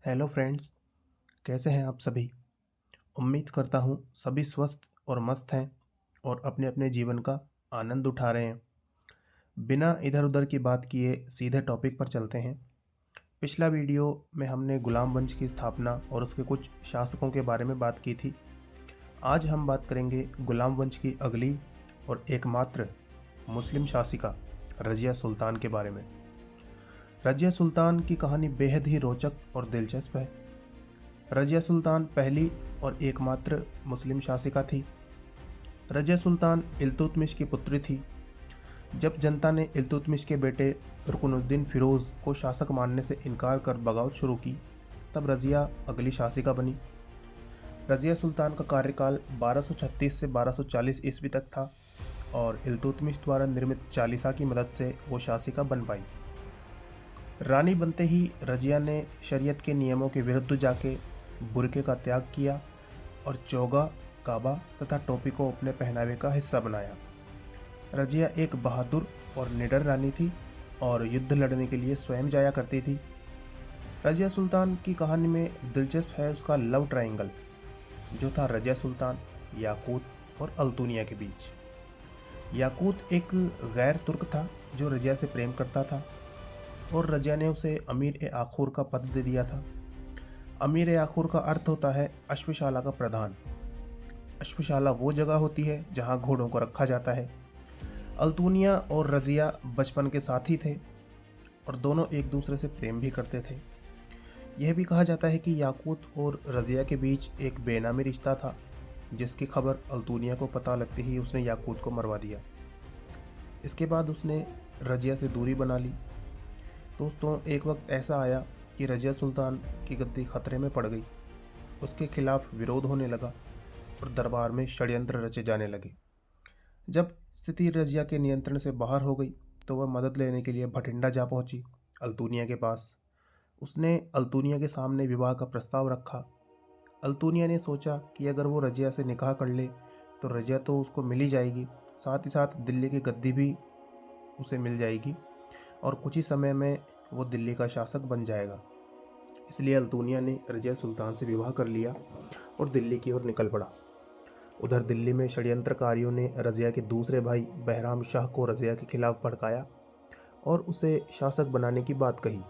Hello friends, कैसे हैं आप सभी। उम्मीद करता हूँ सभी स्वस्थ और मस्त हैं और अपने अपने जीवन का आनंद उठा रहे हैं। बिना इधर उधर की बात किए सीधे टॉपिक पर चलते हैं। पिछला वीडियो में हमने गुलाम वंश की स्थापना और उसके कुछ शासकों के बारे में बात की थी। आज हम बात करेंगे गुलाम वंश की अगली और एकमात्र मुस्लिम शासिका रजिया सुल्तान के बारे में। रजिया सुल्तान की कहानी बेहद ही रोचक और दिलचस्प है। रजिया सुल्तान पहली और एकमात्र मुस्लिम शासिका थी। रजिया सुल्तान इल्तुतमिश की पुत्री थी। जब जनता ने इल्तुतमिश के बेटे रुकनुद्दीन फिरोज़ को शासक मानने से इनकार कर बगावत शुरू की, तब रजिया अगली शासिका बनी। रजिया सुल्तान का कार्यकाल 1236 से 1240 ईस्वी तक था और इल्तुतमिश द्वारा निर्मित चालीसा की मदद से वो शासिका बन पाई। रानी बनते ही रजिया ने शरीयत के नियमों के विरुद्ध जाके बुर्के का त्याग किया और चोगा, काबा तथा टोपी को अपने पहनावे का हिस्सा बनाया। रजिया एक बहादुर और निडर रानी थी और युद्ध लड़ने के लिए स्वयं जाया करती थी। रजिया सुल्तान की कहानी में दिलचस्प है उसका लव ट्रायंगल, जो था रजिया सुल्तान, याकूत और अल्तुनिया के बीच। याकूत एक गैर तुर्क था जो रजिया से प्रेम करता था और रजिया ने उसे अमीर-ए-आखुर का पद दे दिया था। अमीर-ए-आखुर का अर्थ होता है अश्वशाला का प्रधान। अश्वशाला वो जगह होती है जहाँ घोड़ों को रखा जाता है। अल्तुनिया और रजिया बचपन के साथी थे और दोनों एक दूसरे से प्रेम भी करते थे। यह भी कहा जाता है कि याकूत और रजिया के बीच एक बेनामी रिश्ता था, जिसकी खबर अल्तुनिया को पता लगते ही उसने याकूत को मरवा दिया। इसके बाद उसने रजिया से दूरी बना ली। दोस्तों, एक वक्त ऐसा आया कि रजिया सुल्तान की गद्दी खतरे में पड़ गई। उसके खिलाफ विरोध होने लगा और दरबार में षड्यंत्र रचे जाने लगे। जब स्थिति रजिया के नियंत्रण से बाहर हो गई तो वह मदद लेने के लिए भटिंडा जा पहुंची अल्तुनिया के पास। उसने अल्तुनिया के सामने विवाह का प्रस्ताव रखा। अल्तुनिया ने सोचा कि अगर वो रजिया से निकाह कर ले तो रजिया तो उसको मिल ही जाएगी, साथ ही साथ दिल्ली की गद्दी भी उसे मिल जाएगी और कुछ ही समय में वो दिल्ली का शासक बन जाएगा। इसलिए अल्तुनिया ने रजिया सुल्तान से विवाह कर लिया और दिल्ली की ओर निकल पड़ा। उधर दिल्ली में षड्यंत्रकारियों ने रजिया के दूसरे भाई बहराम शाह को रजिया के खिलाफ भड़काया और उसे शासक बनाने की बात कही।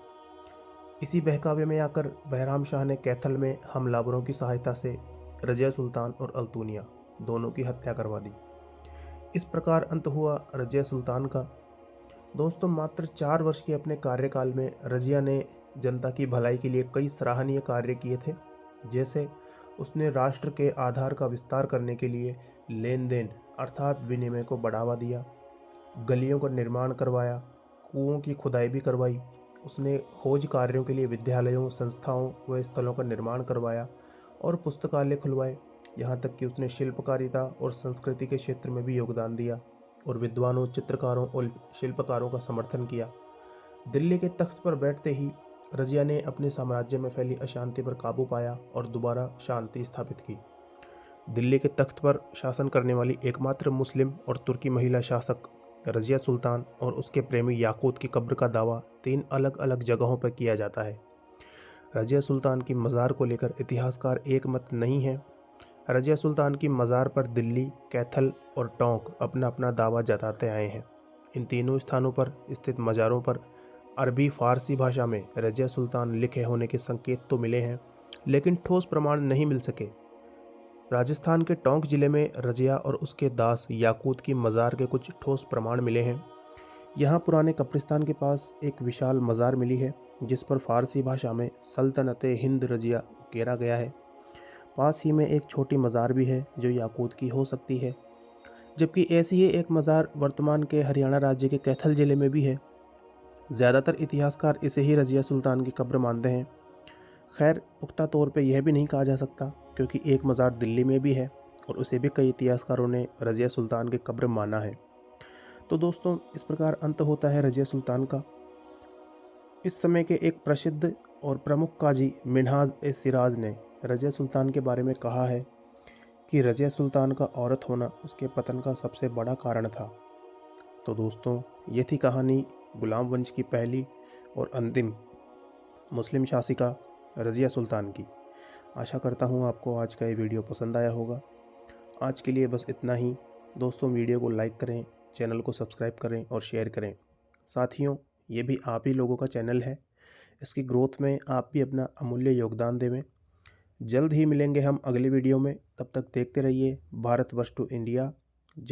इसी बहकावे में आकर बहराम शाह ने कैथल में हमलावरों की सहायता से रजिया सुल्तान और अल्तुनिया दोनों की हत्या करवा दी। इस प्रकार अंत हुआ रजिया सुल्तान का। दोस्तों, मात्र 4 वर्ष के अपने कार्यकाल में रजिया ने जनता की भलाई के लिए कई सराहनीय कार्य किए थे। जैसे उसने राष्ट्र के आधार का विस्तार करने के लिए लेन देन अर्थात विनिमय को बढ़ावा दिया, गलियों का निर्माण करवाया, कुओं की खुदाई भी करवाई। उसने खोज कार्यों के लिए विद्यालयों, संस्थाओं व स्थलों का निर्माण करवाया और पुस्तकालय खुलवाए। यहाँ तक कि उसने शिल्पकारिता और संस्कृति के क्षेत्र में भी योगदान दिया और विद्वानों, चित्रकारों और शिल्पकारों का समर्थन किया। दिल्ली के तख्त पर बैठते ही रजिया ने अपने साम्राज्य में फैली अशांति पर काबू पाया और दोबारा शांति स्थापित की। दिल्ली के तख्त पर शासन करने वाली एकमात्र मुस्लिम और तुर्की महिला शासक रजिया सुल्तान और उसके प्रेमी याकूत की कब्र का दावा 3 अलग अलग जगहों पर किया जाता है। रजिया सुल्तान की मज़ार को लेकर इतिहासकार एक मत नहीं है। रजिया सुल्तान की मज़ार पर दिल्ली, कैथल और टोंक अपना अपना दावा जताते आए हैं। इन तीनों स्थानों पर स्थित मज़ारों पर अरबी फ़ारसी भाषा में रजिया सुल्तान लिखे होने के संकेत तो मिले हैं, लेकिन ठोस प्रमाण नहीं मिल सके। राजस्थान के टोंक जिले में रजिया और उसके दास याकूत की मज़ार के कुछ ठोस प्रमाण मिले हैं। यहाँ पुराने कब्रिस्तान के पास एक विशाल मज़ार मिली है, जिस पर फ़ारसी भाषा में सल्तनत हिंद रजिया उकेरा गया है। पास ही में एक छोटी मज़ार भी है जो याकूत की हो सकती है, जबकि ऐसी ही एक मज़ार वर्तमान के हरियाणा राज्य के कैथल जिले में भी है। ज़्यादातर इतिहासकार इसे ही रजिया सुल्तान की कब्र मानते हैं। खैर, पुख्ता तौर पे यह भी नहीं कहा जा सकता, क्योंकि एक मज़ार दिल्ली में भी है और उसे भी कई इतिहासकारों ने रजिया सुल्तान की कब्र माना है। तो दोस्तों, इस प्रकार अंत होता है रजिया सुल्तान का। इस समय के एक प्रसिद्ध और प्रमुख काजी मिन्हाज-ए-सिराज ने रजिया सुल्तान के बारे में कहा है कि रजिया सुल्तान का औरत होना उसके पतन का सबसे बड़ा कारण था। तो दोस्तों, ये थी कहानी गुलाम वंश की पहली और अंतिम मुस्लिम शासिका रज़िया सुल्तान की। आशा करता हूँ आपको आज का ये वीडियो पसंद आया होगा। आज के लिए बस इतना ही। दोस्तों, वीडियो को लाइक करें, चैनल को सब्सक्राइब करें और शेयर करें। साथियों, ये भी आप ही लोगों का चैनल है। इसकी ग्रोथ में आप भी अपना अमूल्य योगदान देवें। जल्द ही मिलेंगे हम अगली वीडियो में। तब तक देखते रहिए भारत वर्ष टू इंडिया।